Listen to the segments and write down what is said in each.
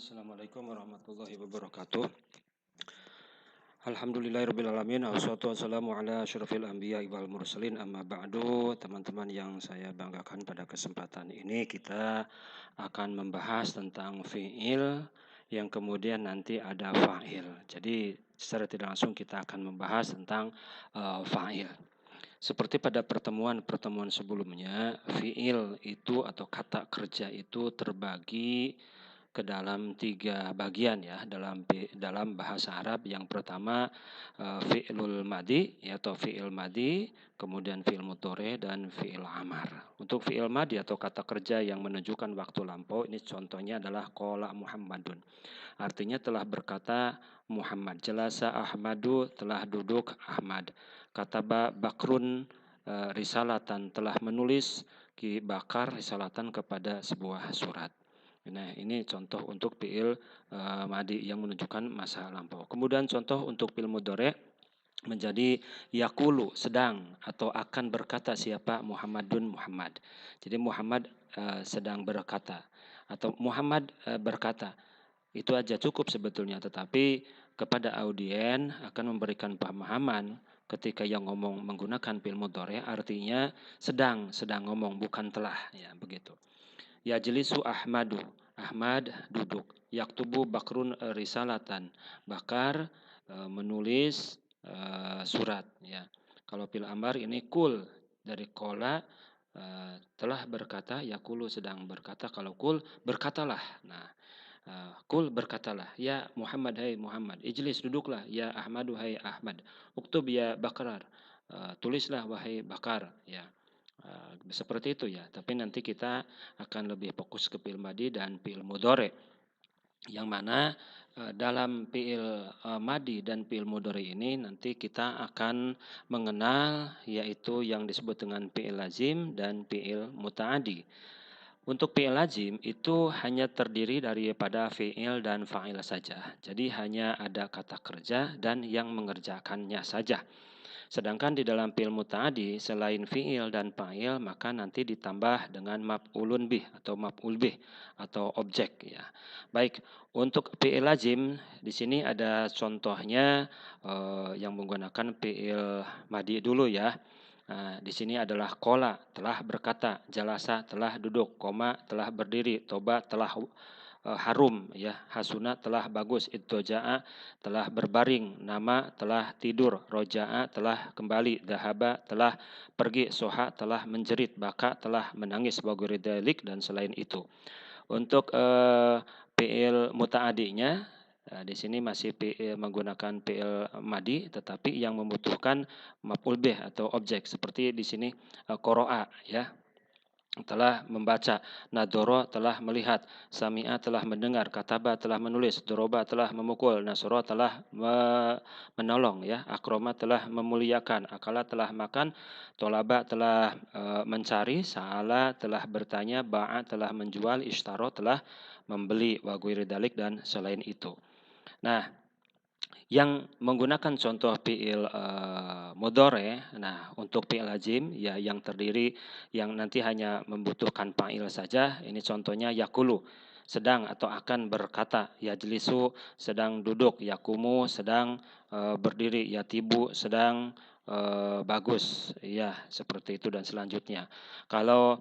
Assalamualaikum warahmatullahi wabarakatuh. Alhamdulillahirrabbilalamin. Wassalatu wassalamu ala asyrafil anbiya wal mursalin, amma ba'du. Teman-teman yang saya banggakan, pada kesempatan ini kita akan membahas tentang fi'il yang kemudian nanti ada fa'il. Jadi secara tidak langsung kita akan membahas tentang fa'il. Seperti pada pertemuan sebelumnya, fi'il itu atau kata kerja itu terbagi ke dalam 3 bagian ya dalam bahasa Arab. Yang pertama fi'lul madi atau fi'il madi, kemudian fi'il mudhari dan fi'il amar. Untuk fi'il madi atau kata kerja yang menunjukkan waktu lampau, ini contohnya adalah qala Muhammadun. Artinya telah berkata Muhammad. Jalasa Ahmadu, telah duduk Ahmad. Kataba Bakrun risalatan, telah menulis Ki Bakar risalatan kepada sebuah surat. Nah, ini contoh untuk fi'il madi yang menunjukkan masa lampau. Kemudian contoh untuk fi'il mudhari menjadi yaqulu, sedang atau akan berkata siapa? Muhammadun, Muhammad. Jadi Muhammad sedang berkata atau Muhammad berkata. Itu aja cukup sebetulnya, tetapi kepada audien akan memberikan pemahaman ketika yang ngomong menggunakan fi'il mudhari artinya sedang ngomong, bukan telah, ya begitu. Yajlisu Ahmadu, Ahmad duduk. Yaktubu Bakrun risalatan, Bakar menulis surat ya. Kalau fil amar ini kul, dari kola telah berkata, yakulu sedang berkata. Kalau kul, berkatalah. Nah, kul berkatalah, ya Muhammad, hai Muhammad. Ijlis, duduklah, ya Ahmadu, hai Ahmad. Uktub ya Bakrar, tulislah wahai Bakar, ya. Seperti itu ya. Tapi nanti kita akan lebih fokus ke fi'il madi dan fi'il mudhari. Yang mana dalam fi'il madi dan fi'il mudhari ini nanti kita akan mengenal yaitu yang disebut dengan fi'il lazim dan fi'il muta'addi. Untuk fi'il lazim itu hanya terdiri daripada fi'il dan fa'il saja. Jadi hanya ada kata kerja dan yang mengerjakannya saja. Sedangkan di dalam fi'il muta'addi selain fi'il dan fa'il maka nanti ditambah dengan maf'ulun bih atau maf'ul bih atau objek ya. Baik, untuk fi'il lazim di sini ada contohnya yang menggunakan fi'il madi dulu ya. Nah, di sini adalah kola, telah berkata, jalasa telah duduk, koma telah berdiri, toba telah harum ya, hasuna telah bagus, idtoja'a telah berbaring, nama telah tidur, roja'a telah kembali, dahaba telah pergi, soha telah menjerit, baka telah menangis, waguridalik dan selain itu. Untuk fi'il muta'adinya di sini masih menggunakan fi'il madi, tetapi yang membutuhkan maf'ul bih atau objek, seperti di sini qara'a ya, telah membaca, nadoro telah melihat, sami'a telah mendengar, kataba telah menulis, doroba telah memukul, nasoro telah menolong ya, akroma telah memuliakan, akala telah makan, tolaba telah mencari, sa'ala telah bertanya, ba'a telah menjual, ishtaro telah membeli, wa ghairi dzalik dan selain itu. Nah, yang menggunakan contoh fi'il mudhari, nah untuk fi'il lazim ya yang terdiri yang nanti hanya membutuhkan fa'il saja, ini contohnya yakulu, sedang atau akan berkata, yajlisu sedang duduk, yakumu sedang berdiri, yatibu sedang bagus ya, seperti itu dan selanjutnya. Kalau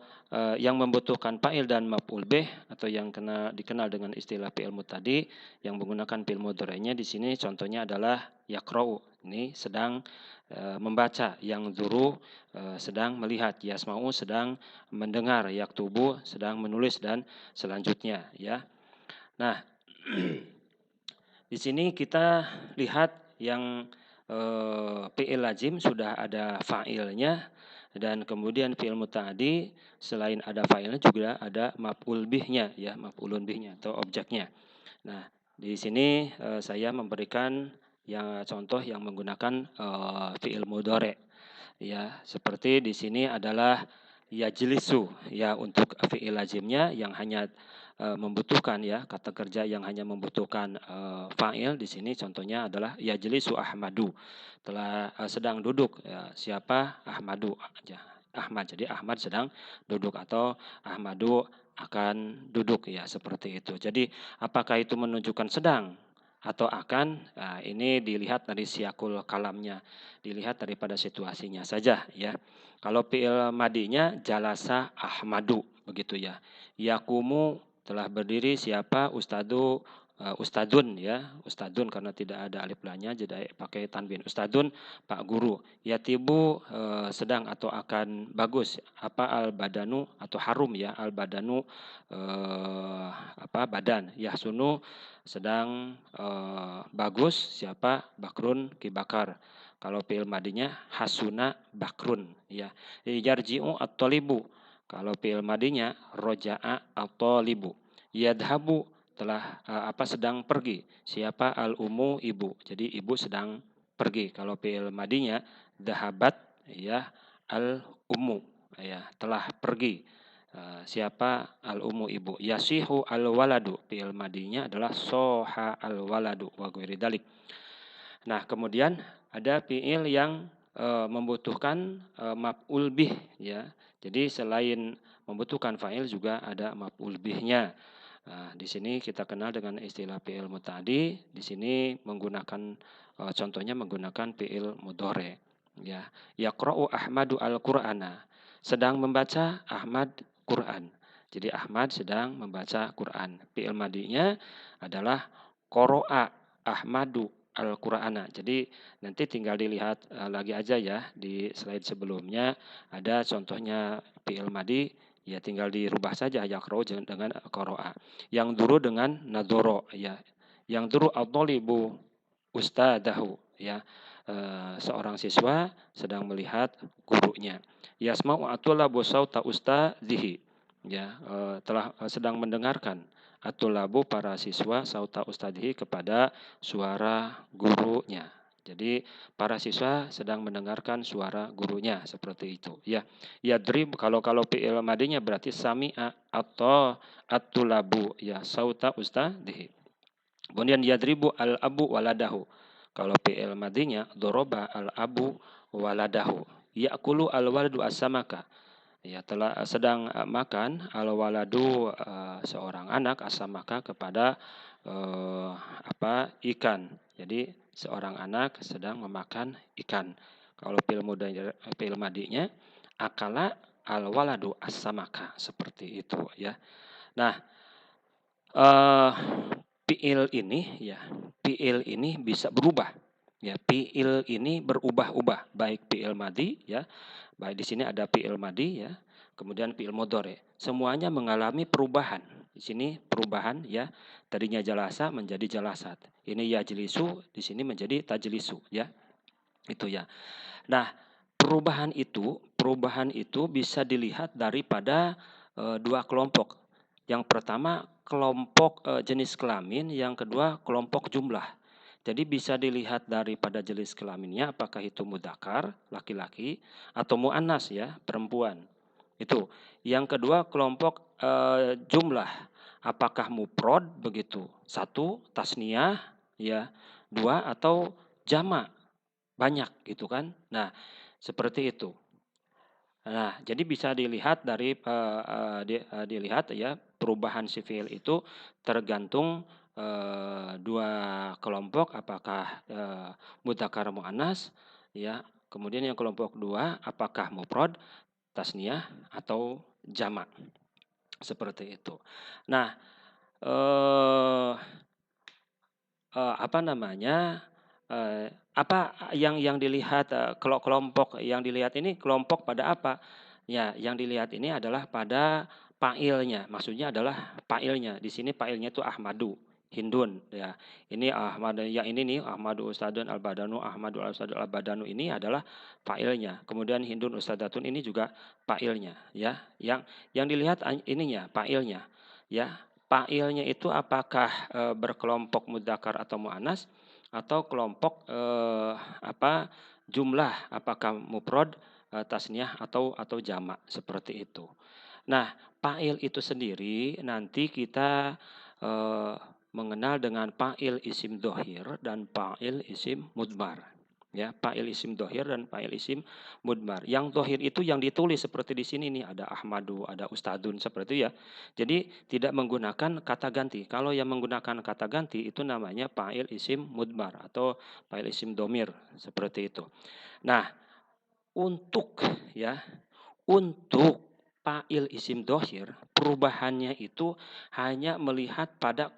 yang membutuhkan fa'il dan maf'ul bih atau yang dikenal dengan istilah fi'il mutadi yang menggunakan fi'il mudhari'nya di sini contohnya adalah yaqra'u, ini sedang membaca, yang zuru sedang melihat, yasma'u sedang mendengar, yaktubu sedang menulis dan selanjutnya ya. Nah, di sini kita lihat yang fi'il lazim sudah ada fa'ilnya, dan kemudian fi'il muta'addi selain ada fa'ilnya juga ada maf'ul bihnya ya, maf'ulun bihnya atau objeknya. Nah, di sini saya memberikan yang contoh yang menggunakan fi'il mudhari ya, seperti di sini adalah yajlisu ya, untuk fi'il lazimnya yang hanya membutuhkan ya kata kerja yang hanya membutuhkan fa'il. Di sini contohnya adalah yajlisu Ahmadu, telah sedang duduk ya, siapa? Ahmadu aja, Ahmad. Jadi Ahmad sedang duduk atau Ahmadu akan duduk ya, seperti itu. Jadi apakah itu menunjukkan sedang atau akan? Nah, ini dilihat dari siakul kalamnya, dilihat daripada situasinya saja ya. Kalau fi'il madinya jalasa Ahmadu begitu ya. Yakumu telah berdiri siapa? Ustadun ya, ustadun karena tidak ada alif lamnya jadi pakai tanwin. Ustadun Pak Guru. Yatibu sedang atau akan bagus. Apa al badanu atau harum ya, al badanu badan. Yahsunu sedang bagus siapa? Bakrun Ki Bakar. Kalau fi'il madinya hasuna bakrun ya. Yarji'u at-talibu. Kalau fi'il madinya roja'a at-talibu. Yadhabu telah sedang pergi. Siapa? Al-umu ibu. Jadi ibu sedang pergi. Kalau fi'il madinya dahabat ya al-umu ya, telah pergi. Siapa? Al-umu ibu. Yasihu al-waladu. Fi'il madinya adalah soha al-waladu wa ghairi dalik. Nah, kemudian ada fi'il yang membutuhkan maf'ul bih ya. Jadi selain membutuhkan fa'il juga ada maf'ul bihnya. Nah, di sini kita kenal dengan istilah fi'il muta'addi. Di sini menggunakan contohnya menggunakan fi'il mudhari ya. Yaqra'u Ahmadu al-Qur'ana. Sedang membaca Ahmad Quran. Jadi Ahmad sedang membaca Quran. Fi'il madinya adalah qara'a Ahmadu al-Qur'ana. Jadi nanti tinggal dilihat lagi aja ya di slide sebelumnya ada contohnya fi'il madi. Ya tinggal dirubah saja yaqra'u dengan qara'a. Yang dulu dengan nadoro ya. Yang dulu at-thalibu ustadahu ya. Seorang siswa sedang melihat gurunya. Yasma'u at-thalabu sauta ustadzihi ya, telah sedang mendengarkan at-thalabu para siswa sauta ustadzihi kepada suara gurunya. Jadi para siswa sedang mendengarkan suara gurunya seperti itu ya. Yadrib kalau fi'il madinya berarti sami'a atau at-tulabu ya sauta ustadzihi. Kemudian yadribu al-abu waladahu. Kalau fi'il madinya doroba al-abu waladahu. Ya'kulu al-waladu as-samaka. Ya telah sedang makan al-waladu seorang anak as-samaka kepada ikan. Jadi seorang anak sedang memakan ikan. Kalau fi'il madinya akala al-waladu as-samaka seperti itu ya. Nah, fi'il ini bisa berubah. Ya, fi'il ini berubah-ubah, baik fi'il madi ya. Baik di sini ada fi'il madi ya. Kemudian fi'il mudhari. Semuanya mengalami perubahan. Di sini perubahan ya. Tadinya jalasa menjadi jalasat. Ini yajlisu, di sini menjadi tajlisu ya. Itu ya. Nah, perubahan itu bisa dilihat daripada dua kelompok. Yang pertama kelompok jenis kelamin, yang kedua kelompok jumlah. Jadi bisa dilihat daripada jenis kelaminnya apakah itu mudzakkar, laki-laki, atau muannas ya, perempuan. Itu. Yang kedua kelompok jumlah, apakah mufrad begitu, satu, tasniyah ya, dua atau jamak, banyak gitu kan. Nah, seperti itu. Nah, jadi bisa dilihat dari dilihat ya perubahan sivil itu tergantung dua kelompok apakah mudzakkar muannas ya. Kemudian yang kelompok dua apakah mufrad, tasniyah atau jamak. Seperti itu. Nah, apa yang dilihat kalau kelompok yang dilihat ini kelompok pada apa? Ya, yang dilihat ini adalah pada fa'ilnya. Maksudnya adalah fa'ilnya. Di sini fa'ilnya itu Ahmadu, Hindun ya. Ini Ahmad yang ini nih Ahmadu Ustadun al-Badanu, Ahmadu Ustadun al-Badanu ini adalah fa'ilnya. Kemudian Hindun Ustadatun ini juga fa'ilnya ya. Yang dilihat ininya fa'ilnya ya. Fa'ilnya itu apakah berkelompok mudzakkar atau muannas atau kelompok jumlah apakah mufrad, tasniyah atau jamak seperti itu. Nah, fa'il itu sendiri nanti kita mengenal dengan fa'il isim dhohir dan fa'il isim mudmar. Ya, fa'il isim dohir dan fa'il isim mudmar. Yang dohir itu yang ditulis seperti di sini nih, ada Ahmadu, ada Ustadun, seperti itu ya. Jadi tidak menggunakan kata ganti. Kalau yang menggunakan kata ganti itu namanya fa'il isim mudmar atau fa'il isim domir, seperti itu. Nah, untuk ya, untuk fa'il isim dohir, perubahannya itu hanya melihat pada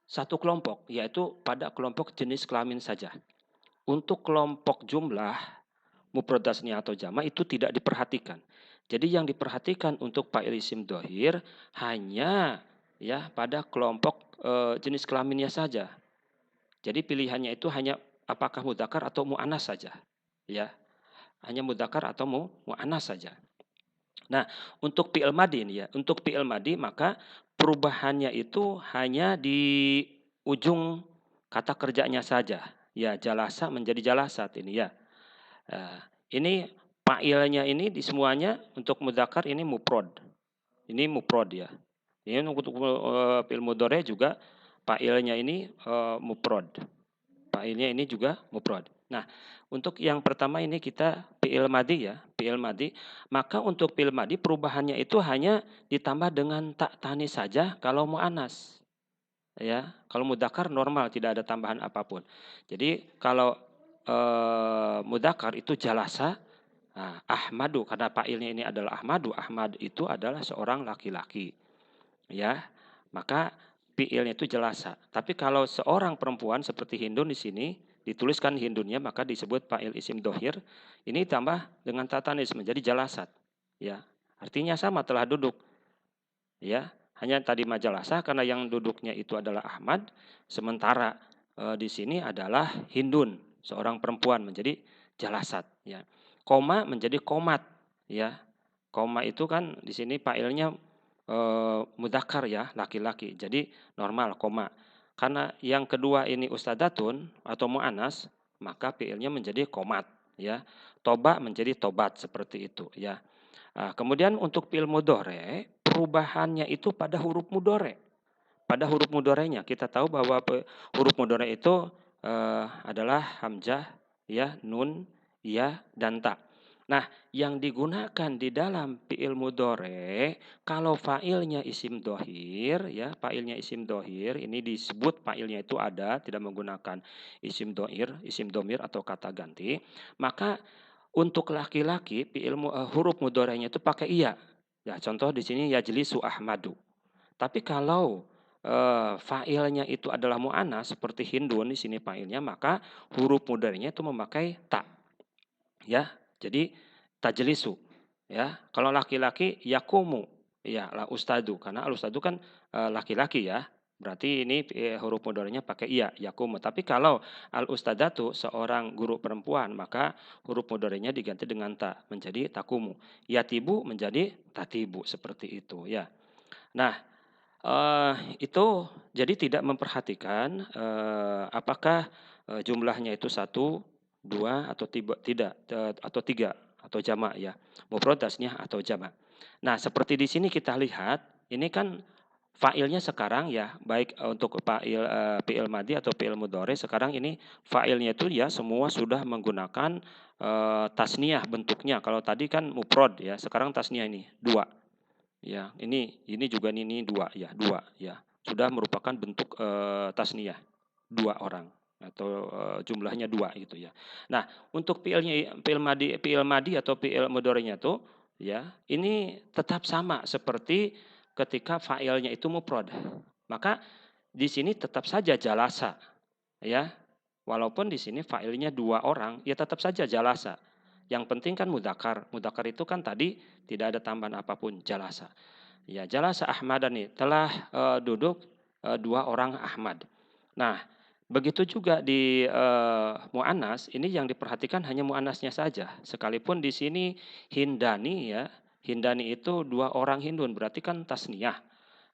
satu kelompok, yaitu pada kelompok jenis kelamin saja. Untuk kelompok jumlah, mufrad tasniyah atau jama' itu tidak diperhatikan. Jadi yang diperhatikan untuk fa'il isim dohir hanya ya pada kelompok jenis kelaminnya saja. Jadi pilihannya itu hanya apakah mudzakkar atau mu'annas saja. Ya, hanya mudzakkar atau mu'annas saja. Nah, untuk fi'il madi ya, untuk fi'il madi maka perubahannya itu hanya di ujung kata kerjanya saja. Ya, jalasa menjadi jalasat ini ya. Ini fa'ilnya ini di semuanya untuk mudzakkar ini mufrad. Ini mufrad ya. Ini untuk fi'il mudhari juga fa'ilnya ini mufrad. Fa'ilnya ini juga mufrad. Nah, untuk yang pertama ini kita fi'il madi ya, fi'il madi. Maka untuk fi'il madi perubahannya itu hanya ditambah dengan tak tanis saja kalau mu'annas. Ya, kalau mudzakkar normal tidak ada tambahan apapun. Jadi kalau mudzakkar itu jalasa, nah, Ahmadu karena fa'ilnya ini adalah Ahmadu. Ahmad itu adalah seorang laki-laki. Ya, maka fi'ilnya itu jalasa. Tapi kalau seorang perempuan seperti Hindun di sini dituliskan Hindunnya maka disebut fa'il isim dohir. Ini tambah dengan tatanis menjadi jalasat. Ya, artinya sama telah duduk. Ya, hanya tadi majalasa karena yang duduknya itu adalah Ahmad, sementara di sini adalah Hindun, seorang perempuan menjadi jalasat. Ya, koma menjadi komat. Ya, koma itu kan di sini fa'ilnya mudzakkar ya, laki-laki. Jadi normal koma. Karena yang kedua ini ustadatun atau mu'anas, maka fi'ilnya menjadi komat ya. Toba menjadi tobat seperti itu ya. Nah, kemudian untuk fi'il mudhari, perubahannya itu pada huruf mudhari. Pada huruf mudhari'nya kita tahu bahwa huruf mudhari itu adalah hamzah, ya, nun, ya, dan ta. Nah, yang digunakan di dalam fi'il mudhari kalau fa'ilnya isim dohir, ya, fa'ilnya isim dohir, ini disebut fa'ilnya itu ada, tidak menggunakan isim dohir, isim domir atau kata ganti, maka untuk laki-laki huruf mudhari'nya itu pakai iya. Ya, contoh di sini yajlisu Ahmadu. Tapi kalau fa'ilnya itu adalah mu'annas seperti Hindun di sini fa'ilnya, maka huruf mudhari'nya itu memakai ta. Ya, jadi tajlisu. Ya, kalau laki-laki yakumu. Ya, la ustadu karena al ustadu kan laki-laki ya. Berarti ini huruf mudhari'nya pakai iya, yakumu. Tapi kalau al ustadatu seorang guru perempuan, maka huruf mudhari'nya diganti dengan ta menjadi takumu. Yatibu menjadi tatibu seperti itu ya. Nah, itu jadi tidak memperhatikan apakah jumlahnya itu satu, dua, atau tidak, atau tiga, atau jamak ya, mufrad, tasniyah, atau jamak. Nah, seperti di sini kita lihat, ini kan fa'ilnya sekarang ya, baik untuk fi'il madi atau fi'il mudhari, sekarang ini fa'ilnya itu ya semua sudah menggunakan tasniyah bentuknya. Kalau tadi kan mufrad ya, sekarang tasniyah ini, dua. Ya, ini juga ini dua ya, dua ya. Sudah merupakan bentuk tasniyah, dua orang atau jumlahnya dua gitu ya. Nah, untuk fi'il madi atau fi'il mudhari'nya tuh ya, ini tetap sama seperti ketika fa'ilnya itu mufrad. Maka di sini tetap saja jalasa ya. Walaupun di sini fa'ilnya dua orang, ya tetap saja jalasa. Yang penting kan mudzakkar. Mudzakkar itu kan tadi tidak ada tambahan apapun, jalasa. Ya, jalasa Ahmadani telah duduk dua orang Ahmad. Nah, begitu juga di mu'annas, ini yang diperhatikan hanya mu'annasnya saja. Sekalipun di sini Hindani ya, Hindani itu dua orang Hindun, berarti kan tasniyah.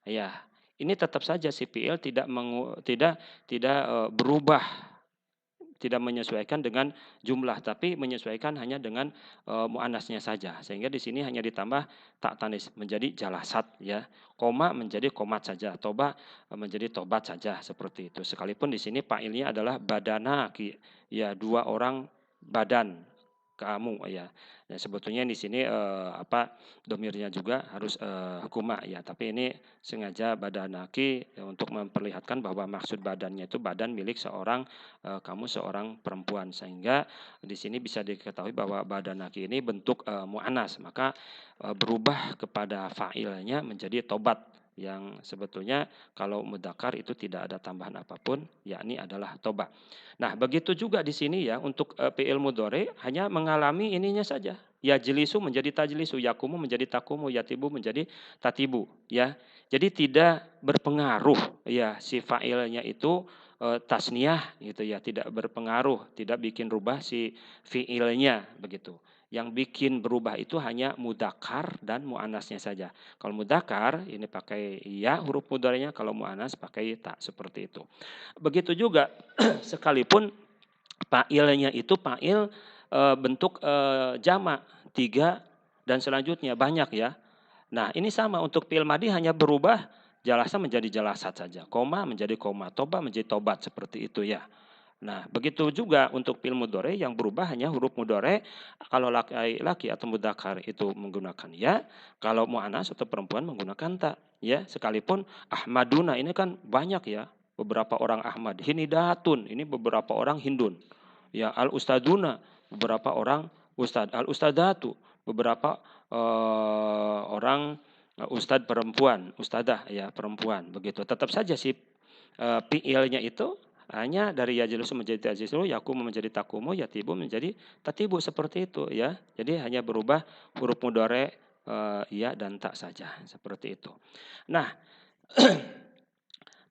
Ya, ini tetap saja si fi'il tidak berubah tidak menyesuaikan dengan jumlah, tapi menyesuaikan hanya dengan muannasnya saja. Sehingga di sini hanya ditambah tak tanis menjadi jalasat ya. Koma menjadi komat saja, toba menjadi tobat saja seperti itu. Sekalipun di sini fa'ilnya adalah badana ya, dua orang badan kamu ya. Ya sebetulnya di sini domirnya juga harus kuma ya, tapi ini sengaja badanaki untuk memperlihatkan bahwa maksud badannya itu badan milik seorang kamu seorang perempuan, sehingga di sini bisa diketahui bahwa badanaki ini bentuk muannas, maka berubah kepada fa'ilnya menjadi tobat yang sebetulnya kalau mudzakkar itu tidak ada tambahan apapun, yakni adalah toba. Nah, begitu juga di sini ya untuk fi'il mudhari hanya mengalami ininya saja. Yajlisu menjadi tajlisu, yakumu menjadi takumu, yatibu menjadi tatibu ya. Jadi tidak berpengaruh ya si fa'ilnya itu tasniyah gitu ya, tidak berpengaruh, tidak bikin rubah si fi'ilnya begitu. Yang bikin berubah itu hanya mudzakkar dan muannasnya saja. Kalau mudzakkar ini pakai ya huruf mudhari'nya, kalau muannas pakai ta, seperti itu. Begitu juga sekalipun fa'ilnya itu fa'il bentuk jamak 3 dan selanjutnya banyak ya. Nah, ini sama untuk fi'il madhi hanya berubah jalasa menjadi jalasat saja, koma menjadi koma, toba menjadi tobat, seperti itu ya. Nah, begitu juga untuk fi'il mudhari yang berubah hanya huruf mudhari, kalau laki-laki atau mudzakkar itu menggunakan ya, kalau muannas atau perempuan menggunakan ta, ya. Sekalipun Ahmaduna ini kan banyak ya, beberapa orang Ahmad, Hinidatun ini beberapa orang Hindun. Ya, Al-Ustaduna beberapa orang Ustad, Al-Ustadatu beberapa orang ustad perempuan, ustadah ya perempuan begitu. Tetap saja si fi'ilnya itu hanya dari yajlisu menjadi tajlisu, yakumu menjadi takumu, yatibu menjadi tatibu, seperti itu ya. Jadi hanya berubah huruf mudhari ya dan tak saja, seperti itu. Nah,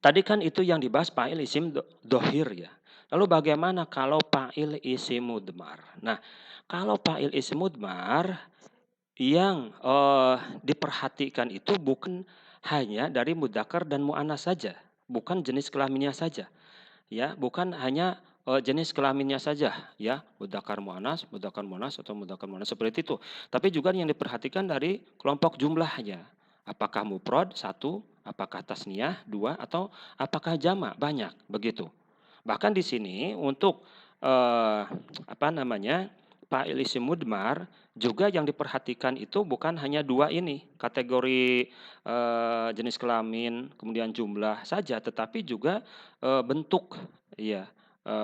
tadi kan itu yang dibahas fa'il isim dohir ya. Lalu bagaimana kalau fa'il isim mudmar? Nah, kalau fa'il isim mudmar yang diperhatikan itu bukan hanya dari mudzakkar dan muannas saja, bukan jenis kelaminnya saja. Ya, bukan hanya jenis kelaminnya saja ya, mudzakkar muannas atau mudzakkar muannas seperti itu. Tapi juga yang diperhatikan dari kelompok jumlahnya. Apakah mufrad 1, apakah tasniyah 2, atau apakah jamak banyak, begitu. Bahkan di sini untuk fa'il isim mudmar juga yang diperhatikan itu bukan hanya 2 ini, kategori jenis kelamin, kemudian jumlah saja, tetapi juga bentuk, iya,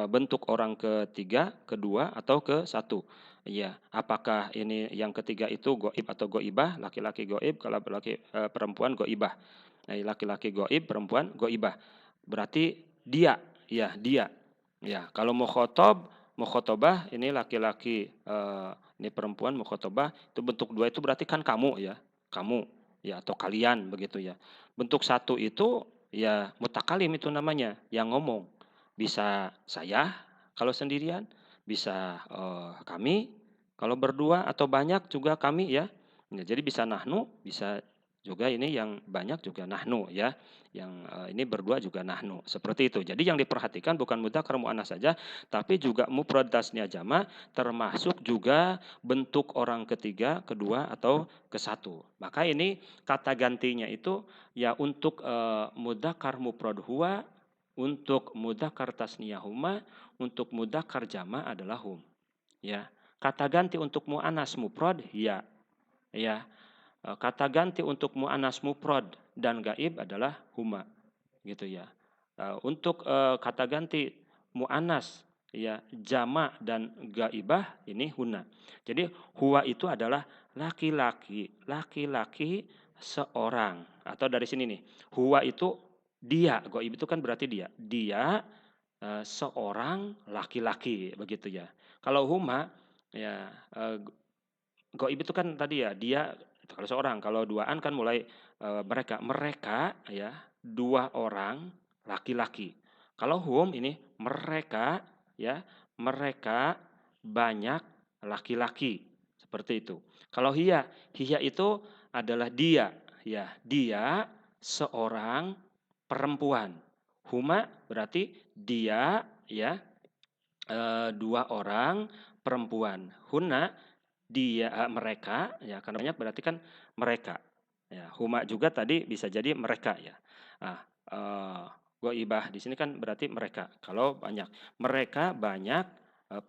bentuk orang ketiga, kedua, atau ke satu. Iya, apakah ini yang ketiga itu goib atau goibah, laki-laki goib, kalau perempuan goibah. Nah, laki-laki goib, perempuan goibah. Berarti dia, ya dia. Ya, kalau mukhotobah ini laki-laki, ini perempuan mukhotobah, itu bentuk 2 itu berarti kan kamu ya, kamu ya atau kalian begitu ya. Bentuk 1 itu ya mutakalim itu namanya, yang ngomong. Bisa saya kalau sendirian, bisa kami kalau berdua, atau banyak juga kami ya. Ya, jadi bisa nahnu, bisa juga ini yang banyak juga nahnu ya. Yang ini berdua juga nahnu, seperti itu. Jadi yang diperhatikan bukan mudzakkar muannas saja, tapi juga mufrad tasniyah jamak, termasuk juga bentuk orang ketiga, kedua, atau ke satu. Maka ini kata gantinya itu ya untuk mudzakkar mufrad huwa, untuk mudzakkar tasniyah huma, untuk mudzakkar jamak adalah hum. Ya. Kata ganti untuk muannas mufrad ya. Ya. Kata ganti untuk muannas mufrad dan gaib adalah huma, gitu ya. Untuk kata ganti muannas ya jamak dan gaibah ini huna. Jadi huwa itu adalah laki-laki, laki-laki seorang, atau dari sini nih, huwa itu dia, gaib itu kan berarti dia. Dia seorang laki-laki begitu ya. Kalau huma ya gaib itu kan tadi ya, dia kalau seorang, kalau duaan kan mulai mereka ya, 2 orang laki-laki. Kalau hum ini mereka ya, mereka banyak laki-laki, seperti itu. Kalau hiya itu adalah dia ya, dia seorang perempuan. Huma berarti dia ya, 2 orang perempuan. Hunna, dia mereka, ya karena banyak berarti kan mereka. Ya, huma juga tadi bisa jadi mereka ya. Nah, ghaibah di sini kan berarti mereka. Kalau banyak, mereka banyak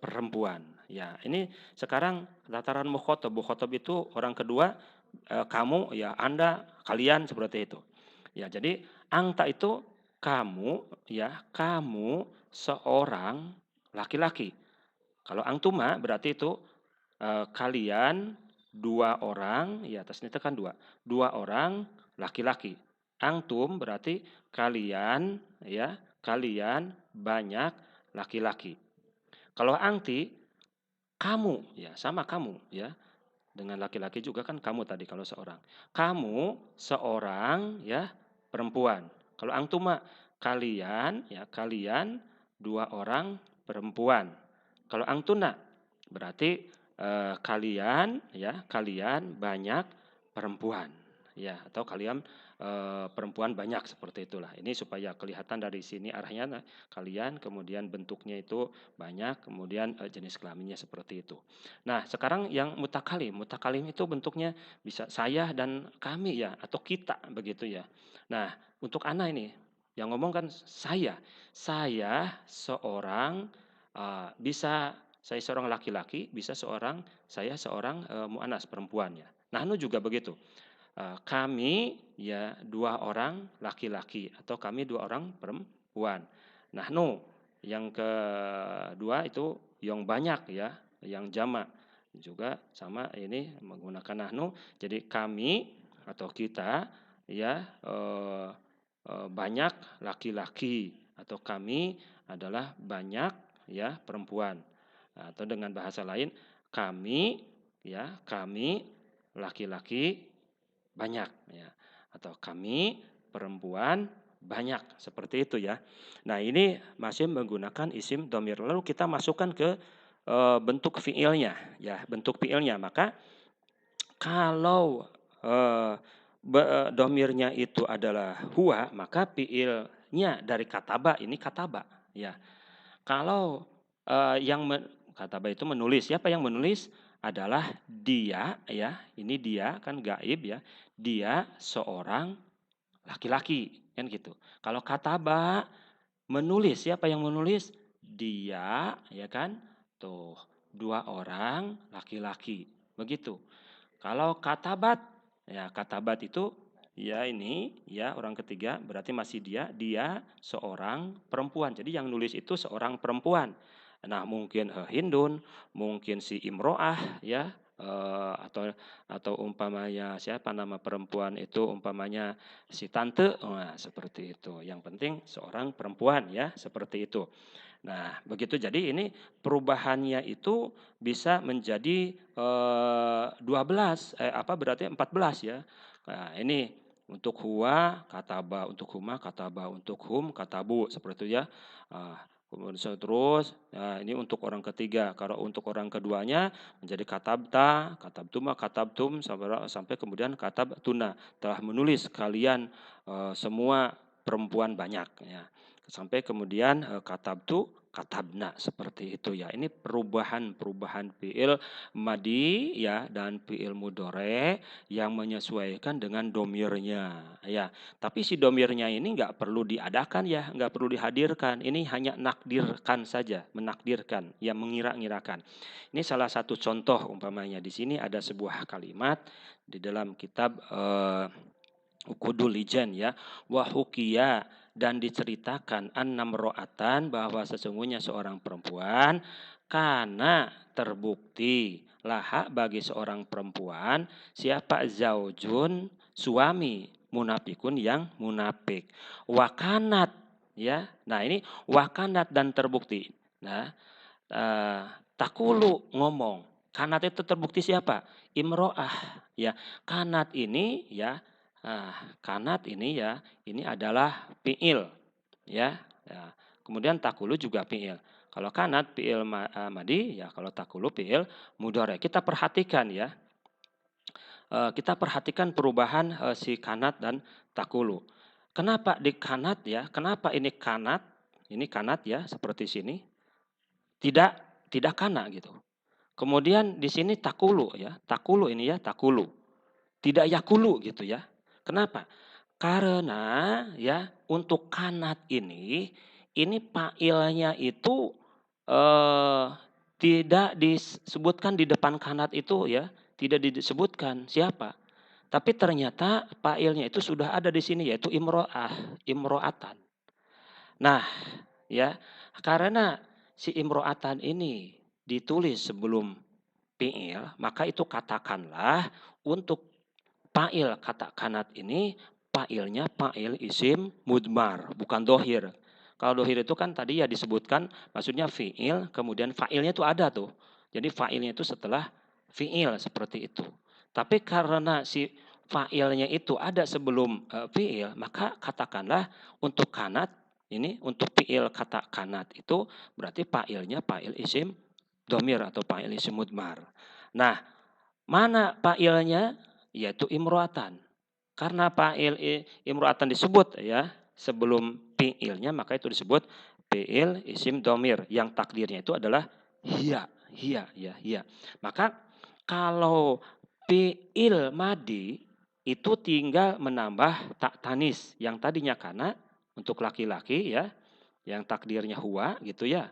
perempuan. Ya, ini sekarang tataran mukhotob. Mukhotob itu orang kedua, kamu, ya Anda, kalian seperti itu. Ya, jadi angta itu kamu, ya kamu seorang laki-laki. Kalau angtuma berarti itu kalian 2 orang, ya atasnya itu kan 2, 2 orang laki-laki. Antum berarti kalian, ya kalian banyak laki-laki. Kalau angti, kamu, ya sama kamu, ya dengan laki-laki juga kan kamu tadi kalau seorang. Kamu seorang, ya perempuan. Kalau angtuma, kalian, ya kalian 2 orang perempuan. Kalau angtuna berarti kalian, ya kalian banyak perempuan, ya atau kalian perempuan banyak seperti itulah. Ini supaya kelihatan dari sini arahnya, nah, kalian, kemudian bentuknya itu banyak, kemudian jenis kelaminnya seperti itu. Nah, sekarang yang mutakalim. Mutakalim itu bentuknya bisa saya dan kami ya, atau kita begitu ya. Nah, untuk ana ini yang ngomong kan saya. Saya seorang bisa saya seorang laki-laki, bisa saya seorang mu'anas perempuan ya. Nahnu juga begitu. Kami ya 2 orang laki-laki atau kami 2 orang perempuan. Nahnu yang kedua itu yang banyak ya, yang jamak. Juga sama ini menggunakan nahnu. Jadi kami atau kita ya banyak laki-laki atau kami adalah banyak ya perempuan. Atau dengan bahasa lain kami ya kami laki-laki banyak ya, atau kami perempuan banyak seperti itu ya. Nah, ini masih menggunakan isim domir. Lalu kita masukkan ke bentuk fiilnya ya, bentuk fiilnya. Maka kalau domirnya itu adalah huwa, maka fiilnya dari kataba ini kataba ya. Kalau yang kataba itu menulis, siapa yang menulis? Adalah dia ya, ini dia kan gaib ya, dia seorang laki-laki kan gitu. Kalau kataba menulis, siapa yang menulis? Dia ya kan, tuh 2 orang laki-laki begitu. Kalau katabat, ya katabat itu ya ini ya orang ketiga berarti masih dia seorang perempuan. Jadi yang nulis itu seorang perempuan. Nah, mungkin Hindun, mungkin si Imro'ah ya, atau umpamanya siapa nama perempuan itu, umpamanya si tante, nah, seperti itu. Yang penting seorang perempuan ya, seperti itu. Nah, begitu. Jadi ini perubahannya itu bisa menjadi 12, apa berarti 14 ya. Nah, ini untuk huwa kataba, untuk huma kataba, untuk hum katabu seperti itu ya. Kemudian terus, nah ini untuk orang ketiga. Kalau untuk orang keduanya menjadi katabta, katabtuma, katabtum sampai kemudian katabtuna. Telah menulis kalian semua perempuan banyak ya. Sampai kemudian katabtu, katabna seperti itu ya. Ini perubahan fiil madi ya dan fiil mudore yang menyesuaikan dengan domirnya ya. Tapi si domirnya ini nggak perlu diadakan ya, nggak perlu dihadirkan. Ini hanya nakdirkan saja, menakdirkan, ya mengira-ngirakan. Ini salah satu contoh umpamanya di sini ada sebuah kalimat di dalam kitab Ukudul Lijan ya, wahukia, dan diceritakan an-namro'atan bahwa sesungguhnya seorang perempuan karena terbukti laha bagi seorang perempuan siapa zaujun suami munafikun yang munafik wakanat ya. Nah, ini wakanat dan terbukti. Nah, takulu ngomong. Kanat itu terbukti siapa? Imro'ah ya. Kanat ini ya, kanat ini ya, ini adalah fiil ya. Ya. Kemudian takulu juga fiil. Kalau kanat fiil madi ya, kalau takulu fiil mudhari. Kita perhatikan ya. Kita perhatikan perubahan si kanat dan takulu. Kenapa di kanat ya? Kenapa ini kanat? Ini kanat ya, seperti sini. tidak tidak kana gitu. Kemudian di sini takulu ya, takulu ini ya, takulu. Tidak yakulu gitu ya. Kenapa? Karena ya untuk kanat ini fa'ilnya itu eh, tidak disebutkan di depan kanat itu ya, tidak disebutkan siapa. Tapi ternyata fa'ilnya itu sudah ada di sini yaitu imro'ah, imro'atan. Nah, ya, karena si imro'atan ini ditulis sebelum fi'il, maka itu katakanlah untuk fa'il kata kanat ini fa'ilnya fa'il isim mudmar, bukan dohir. Kalau dohir itu kan tadi ya disebutkan maksudnya fi'il, kemudian fa'ilnya itu ada tuh. Jadi fa'ilnya itu setelah fi'il seperti itu. Tapi karena si fa'ilnya itu ada sebelum fi'il, maka katakanlah untuk kanat ini untuk fi'il kata kanat itu berarti fa'ilnya fa'il isim domir atau fa'il isim mudmar. Nah, mana fa'ilnya? Yaitu imro'atan. Karena fa'il imro'atan disebut ya sebelum fi'ilnya maka itu disebut fi'il isim domir yang takdirnya itu adalah hiya, hiya, ya, hiya. Maka kalau fi'il madi itu tinggal menambah tak tanis yang tadinya kana untuk laki-laki ya, yang takdirnya huwa gitu ya.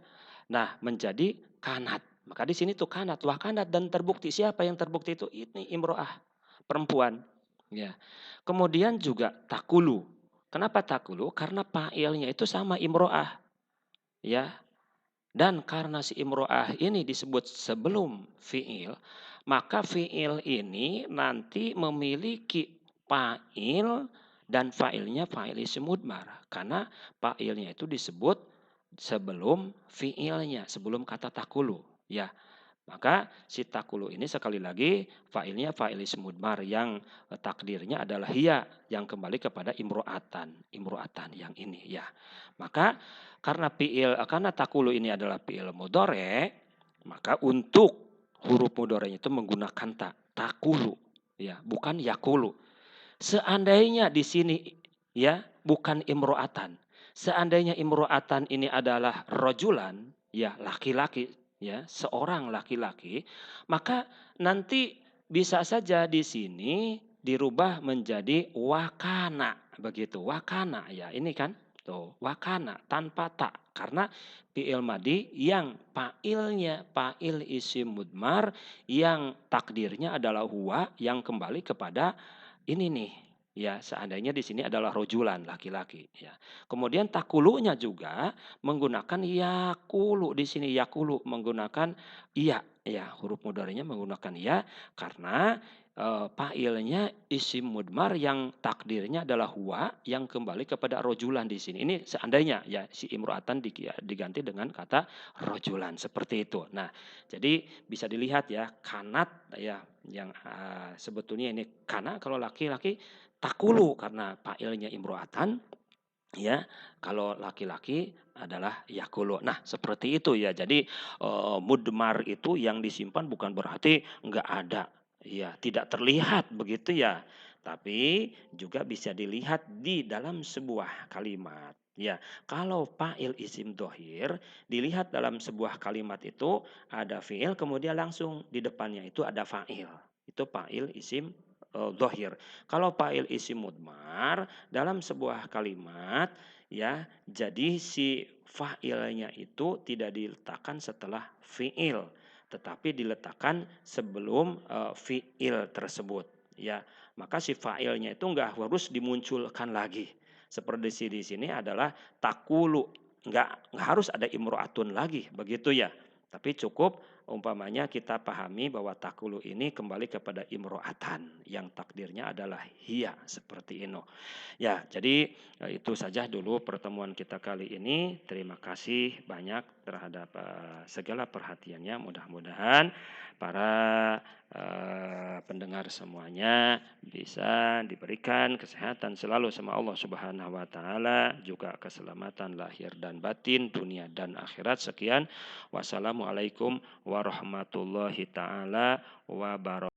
Nah, menjadi kanat. Maka di sini tuh kanat, wah kanat dan terbukti siapa yang terbukti itu ini imro'ah, perempuan. Ya. Kemudian juga takulu. Kenapa takulu? Karena fa'ilnya itu sama imro'ah, ya. Dan karena si imro'ah ini disebut sebelum fi'il, maka fi'il ini nanti memiliki fa'il dan fa'ilnya fa'il isim mudmar. Karena fa'ilnya itu disebut sebelum fi'ilnya, sebelum kata takulu. Ya, maka si takulu ini sekali lagi fa'ilnya fa'il isim mudmar yang takdirnya adalah hiya yang kembali kepada imro'atan, imro'atan yang ini ya. Maka karena takulu ini adalah fi'il mudhari, maka untuk huruf mudhari'nya itu menggunakan takulu ya, bukan yakulu. Seandainya di sini ya bukan imro'atan. Seandainya imro'atan ini adalah rojulan, ya laki-laki, ya seorang laki-laki, maka nanti bisa saja di sini dirubah menjadi wakana, begitu. Wakana ya, ini kan tuh wakana tanpa tak karena fi'il madi yang fa'ilnya fa'il isim mudmar yang takdirnya adalah huwa yang kembali kepada ini nih, ya seandainya di sini adalah rojulan laki-laki, ya. Kemudian takulunya juga menggunakan yakulu di sini yakulu menggunakan iya, ya huruf mudhari'nya menggunakan iya karena fa'ilnya isim mudmar yang takdirnya adalah huwa yang kembali kepada rojulan di sini. Ini seandainya ya si imro'atan diganti dengan kata rojulan seperti itu. Nah, jadi bisa dilihat ya kanat ya yang sebetulnya ini karena kalau laki-laki takulu karena fa'ilnya imro'atan ya, kalau laki-laki adalah yakulu. Nah, seperti itu ya. Jadi mudmar itu yang disimpan bukan berarti enggak ada. Ya, tidak terlihat begitu ya. Tapi juga bisa dilihat di dalam sebuah kalimat. Ya, kalau fa'il isim dohir dilihat dalam sebuah kalimat itu ada fi'il kemudian langsung di depannya itu ada fa'il. Itu fa'il isim dohir. Kalau fa'il isim mudmar dalam sebuah kalimat ya jadi si fa'ilnya itu tidak diletakkan setelah fi'il tetapi diletakkan sebelum fi'il tersebut ya maka si fa'ilnya itu enggak harus dimunculkan lagi seperti di sini adalah takulu enggak harus ada imro'atun lagi begitu ya tapi cukup umpamanya kita pahami bahwa takulu ini kembali kepada imro'atan yang takdirnya adalah hiya seperti ini. Ya, jadi itu saja dulu pertemuan kita kali ini. Terima kasih banyak terhadap segala perhatiannya. Mudah-mudahan para pendengar semuanya bisa diberikan kesehatan selalu sama Allah Subhanahu wa taala, juga keselamatan lahir dan batin, dunia dan akhirat. Sekian. Wassalamualaikum warahmatullahi taala wabarakatuh.